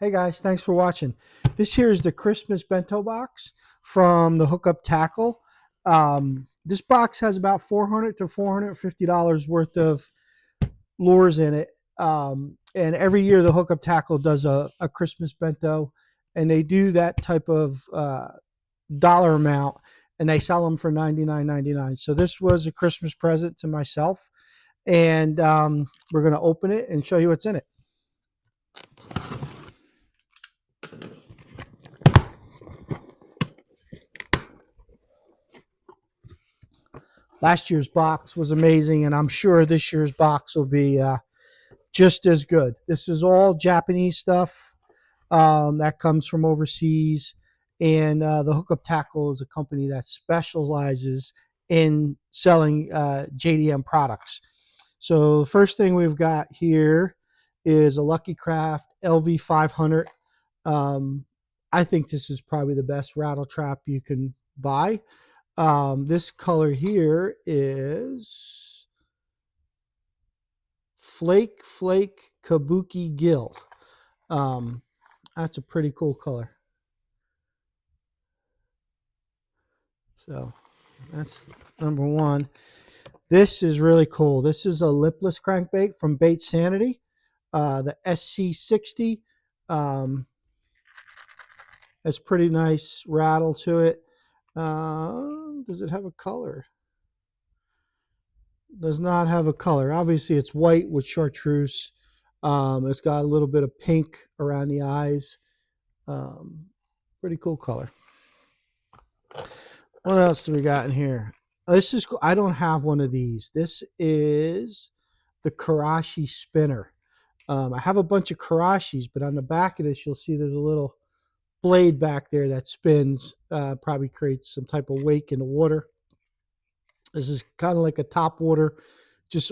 Hey guys, thanks for watching. This here is the Christmas bento box from the Hookup Tackle. This box has about $400 to $450 worth of lures in it. And every year the Hookup Tackle does a Christmas bento, and they do that type of dollar amount, and they sell them for $99.99. So this was a Christmas present to myself, and we're going to open it and show you what's in it. Last year's box was amazing, and I'm sure this year's box will be just as good. This is all Japanese stuff that comes from overseas, and the Hookup Tackle is a company that specializes in selling JDM products. So the first thing we've got here is a Lucky Craft LV500. I think this is probably the best rattle trap you can buy. This color here is Flake Kabuki Gill. That's a pretty cool color. So that's number one. This is really cool. This is a lipless crankbait from Bait Sanity, the SC60. Has pretty nice rattle to it. Does it have a color? Does not have a color. Obviously, it's white with chartreuse. It's got a little bit of pink around the eyes. Pretty cool color. What else do we got in here? This is cool. I don't have one of these. This is the Karashi spinner. I have a bunch of Karashis, but on the back of this, you'll see there's a little blade back there that spins. Probably creates some type of wake in the water. This is kind of like a top water, just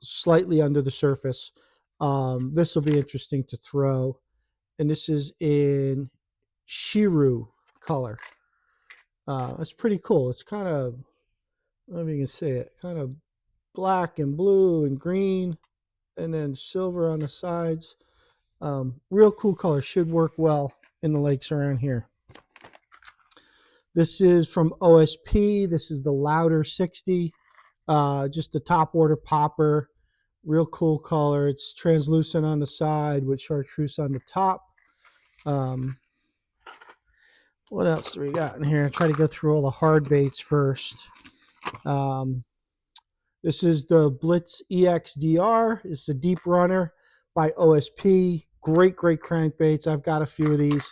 slightly under the surface. This will be interesting to throw, and this is in Shiru color. That's pretty cool. It's kind of, I don't know if you can see it, kind of black and blue and green, and then silver on the sides. Real cool color. Should work well in the lakes around here. This is from OSP. This is the Louder 60. Just the top water popper. Real cool color. It's translucent on the side with chartreuse on the top. What else do we got in here? I'll try to go through all the hard baits first. This is the Blitz EXDR. It's a deep runner by OSP. Great crankbaits. I've got a few of these.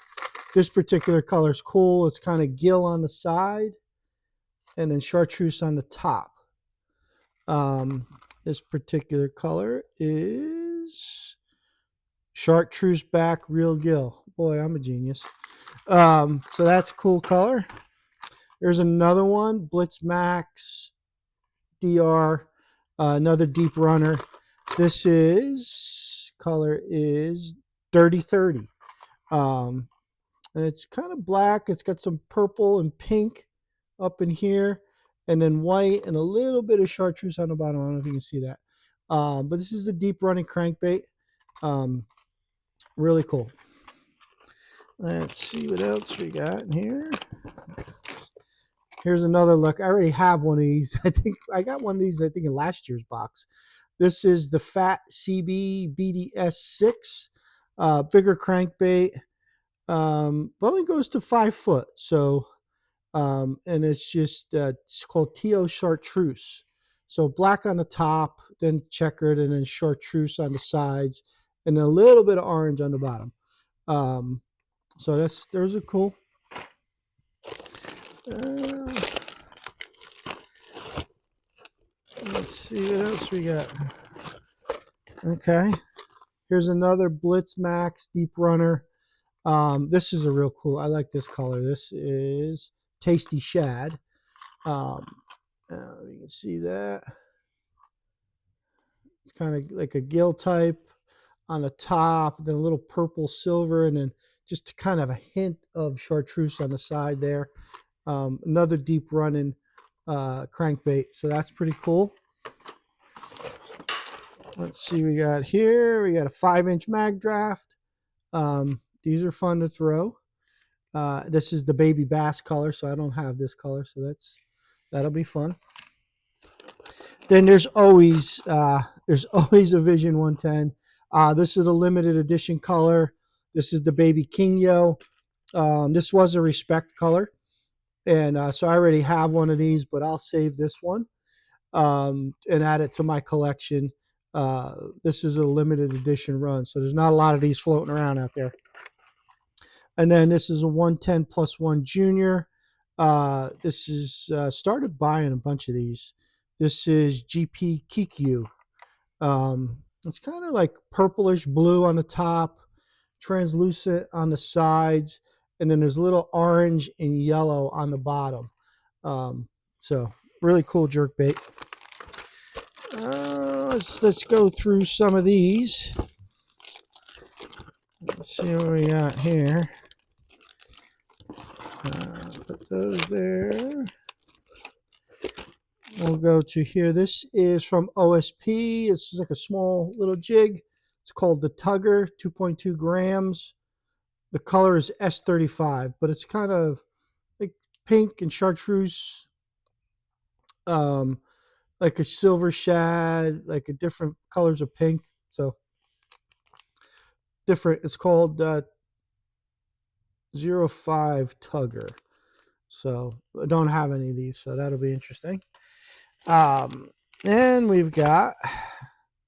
This particular color is cool. It's kind of gill on the side and then chartreuse on the top. This particular color is chartreuse back, real gill. Boy, I'm a genius. So that's a cool color. There's another one, Blitz Max DR, another deep runner. This is, color is Dirty 30. And it's kind of black. It's got some purple and pink up in here, and then white and a little bit of chartreuse on the bottom. I don't know if you can see that. But this is a deep running crankbait. Really cool. Let's see what else we got in here. Here's another look. I already have one of these. I think I got one of these, I think, in last year's box. This is the Fat CB BDS6. Bigger crankbait. But only goes to 5 foot. So, and it's just, it's called Tio Chartreuse. So black on the top, then checkered, and then chartreuse on the sides, and a little bit of orange on the bottom. So there's a cool. Let's see what else we got. Okay. Here's another Blitz Max Deep Runner. This is a real cool. I like this color. This is Tasty Shad. You can see that. It's kind of like a gill type on the top, then a little purple silver, and then just kind of a hint of chartreuse on the side there. Another deep running crankbait. So that's pretty cool. Let's see what we got here. We got a 5-inch mag draft. These are fun to throw. This is the baby bass color, so I don't have this color, so that'll be fun. Then there's always a Vision 110. This is a limited edition color. This is the baby King Yo. This was a respect color, and so I already have one of these, but I'll save this one and add it to my collection. This is a limited edition run, so there's not a lot of these floating around out there. And then this is a 110 plus 1 junior. This is started buying a bunch of these. This is GP Kikyu. It's kind of like purplish blue on the top, translucent on the sides, and then there's a little orange and yellow on the bottom. So really cool jerk bait. Let's go through some of these. Let's see what we got here. Put those there. We'll go to here. This is from OSP. This is like a small little jig. It's called the Tugger, 2.2 grams. The color is S35, but it's kind of like pink and chartreuse, like a silver shad, like a different colors of pink. So different. It's called 05 Tugger. So I don't have any of these, so that'll be interesting. And we've got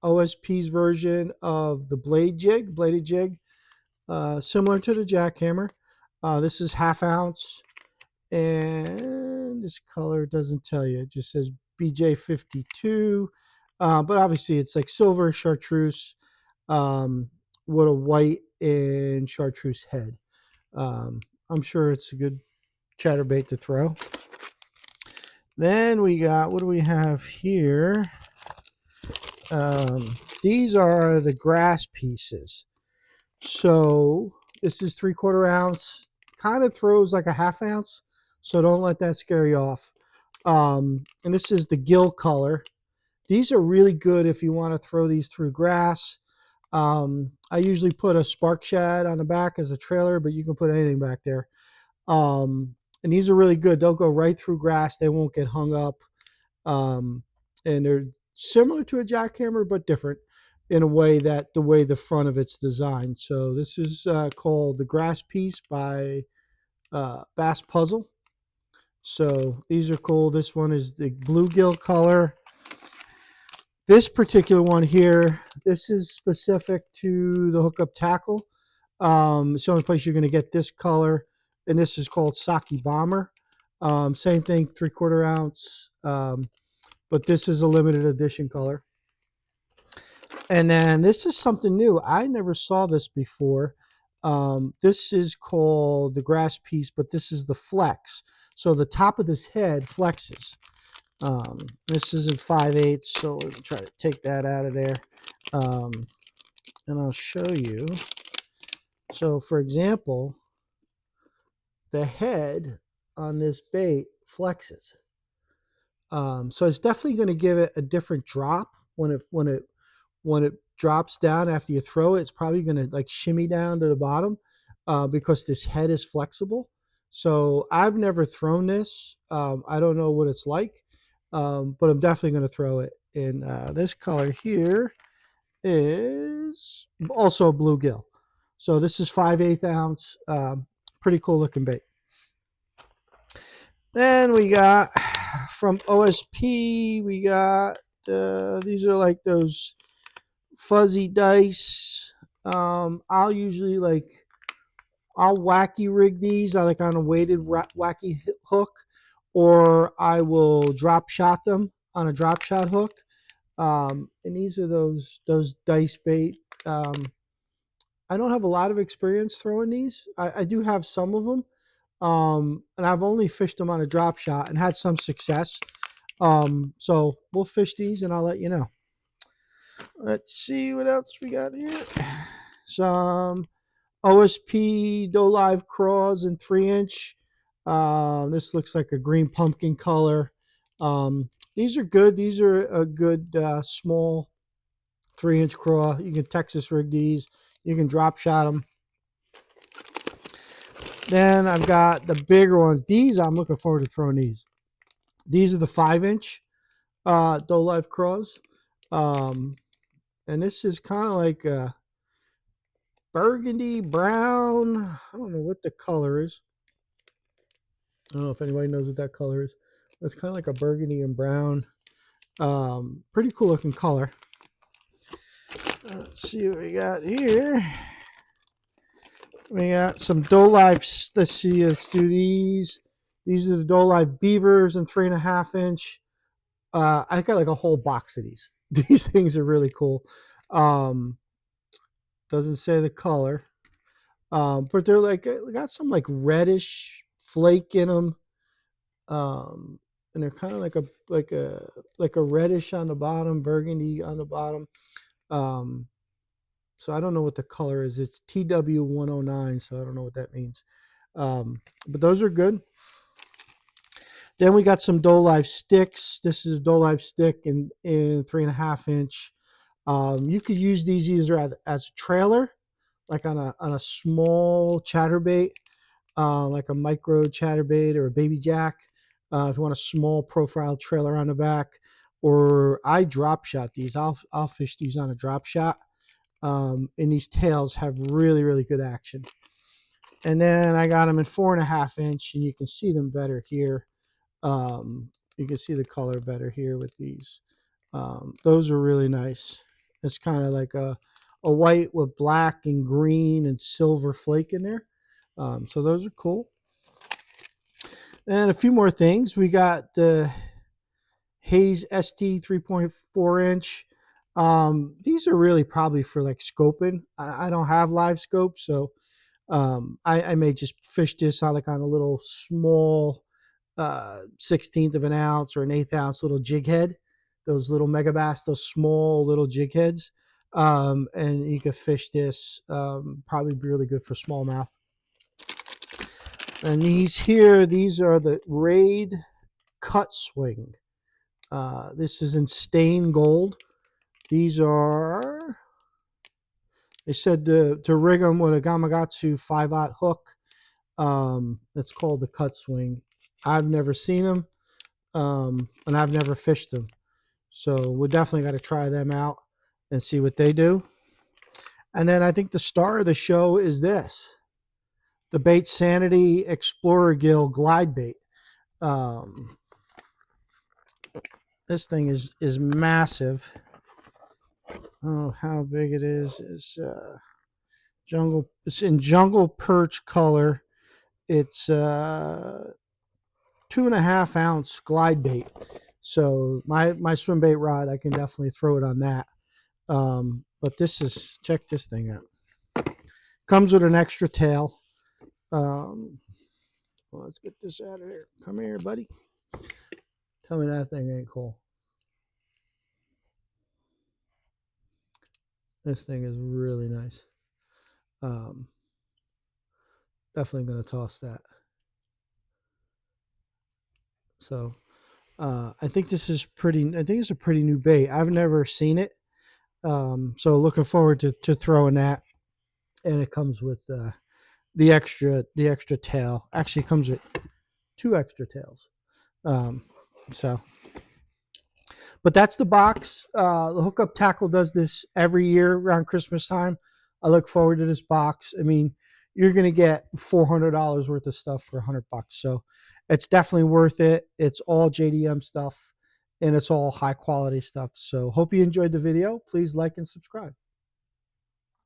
OSP's version of the bladed jig, similar to the jackhammer. This is 1/2 ounce, and this color doesn't tell you. It just says BJ52, but obviously it's like silver chartreuse with a white and chartreuse head. I'm sure it's a good chatterbait to throw. Then we got, what do we have here? These are the grass pieces. So this is 3/4 ounce. Kind of throws like a 1/2 ounce, so don't let that scare you off. And this is the gill color. These are really good if you want to throw these through grass. I usually put a spark shad on the back as a trailer, but you can put anything back there. And these are really good. They'll go right through grass. They won't get hung up. And they're similar to a jackhammer, but different in a way that the way the front of it's designed. So this is called the Grass Piece by Bass Puzzle. So these are cool. This one is the bluegill color. This particular one here, this is specific to the Hookup tackle. It's the only place you're going to get this color, and this is called Saki Bomber. Same thing, 3/4 ounce, but this is a limited edition color. And then this is something new. I never saw this before. This is called the Grass Piece, but this is the Flex. So the top of this head flexes. This is in 5/8, so we'll try to take that out of there. And I'll show you. So for example, the head on this bait flexes. So it's definitely going to give it a different drop when it drops down after you throw it. It's probably going to like shimmy down to the bottom because this head is flexible. So I've never thrown this. I don't know what it's like, but I'm definitely going to throw it. And this color here is also bluegill. So this is 5/8 ounce. Pretty cool looking bait. Then we got from OSP, we got these are like those fuzzy dice. I'll usually I'll wacky rig these. I like on a weighted wacky hook, or I will drop shot them on a drop shot hook. And these are those dice bait. I don't have a lot of experience throwing these. I do have some of them. And I've only fished them on a drop shot and had some success. So we'll fish these and I'll let you know. Let's see what else we got here. Some OSP Doe Live Craws in 3-inch. This looks like a green pumpkin color. These are good. These are a good small 3-inch craw. You can Texas rig these. You can drop shot them. Then I've got the bigger ones. These, I'm looking forward to throwing these. These are the 5-inch Doe Life Crows. And this is kind of like a burgundy brown. I don't know what the color is. I don't know if anybody knows what that color is. It's kind of like a burgundy and brown. Pretty cool looking color. Let's see what we got here. We got some Doe Life. Let's see. Let's do these. These are the Doe Life Beavers in 3.5-inch. I got like a whole box of these. These things are really cool. Doesn't say the color, but they're like got some like reddish flake in them, and they're kind of like a reddish on the bottom, burgundy on the bottom. So I don't know what the color is. It's TW109, so I don't know what that means. But those are good. Then we got some Doe Life sticks. This is a Doe Life stick in 3.5-inch. You could use these either as a trailer, like on a small chatterbait, like a micro chatterbait or a baby jack. If you want a small profile trailer on the back, or I drop shot these. I'll fish these on a drop shot. And these tails have really, really good action. And then I got them in 4.5-inch, and you can see them better here. You can see the color better here with these. Those are really nice. It's kind of like a white with black and green and silver flake in there. So those are cool. And a few more things. We got the Hayes ST 3.4-inch. These are really probably for like scoping. I don't have live scope, so I may just fish this on a little small 16th of an ounce or an 1/8 ounce little jig head, those little megabass, those small little jig heads. And you could fish this, probably be really good for smallmouth. And these are the Raid Cut Swing. This is in stained gold. These are, they said to rig them with a Gamakatsu 5/0 hook. It's called the Cut Swing. I've never seen them, and I've never fished them. So we definitely got to try them out and see what they do. And then I think the star of the show is this, the Bait Sanity Explorer Gill Glide Bait. This thing is massive. Oh, how big it is. It's jungle. It's in jungle perch color. It's 2.5 ounce glide bait. So my swim bait rod, I can definitely throw it on that. But check this thing out. Comes with an extra tail. Well, let's get this out of here. Come here, buddy. Tell me that thing ain't cool. This thing is really nice. Definitely going to toss that. So I think this is pretty. I think it's a pretty new bait. I've never seen it. So looking forward to throwing that. And it comes with the extra tail. Actually, it comes with 2 extra tails. But that's the box. The Hookup Tackle does this every year around Christmas time. I look forward to this box. I mean, you're going to get $400 worth of stuff for $100. So it's definitely worth it. It's all JDM stuff, and it's all high quality stuff. So hope you enjoyed the video. Please like and subscribe.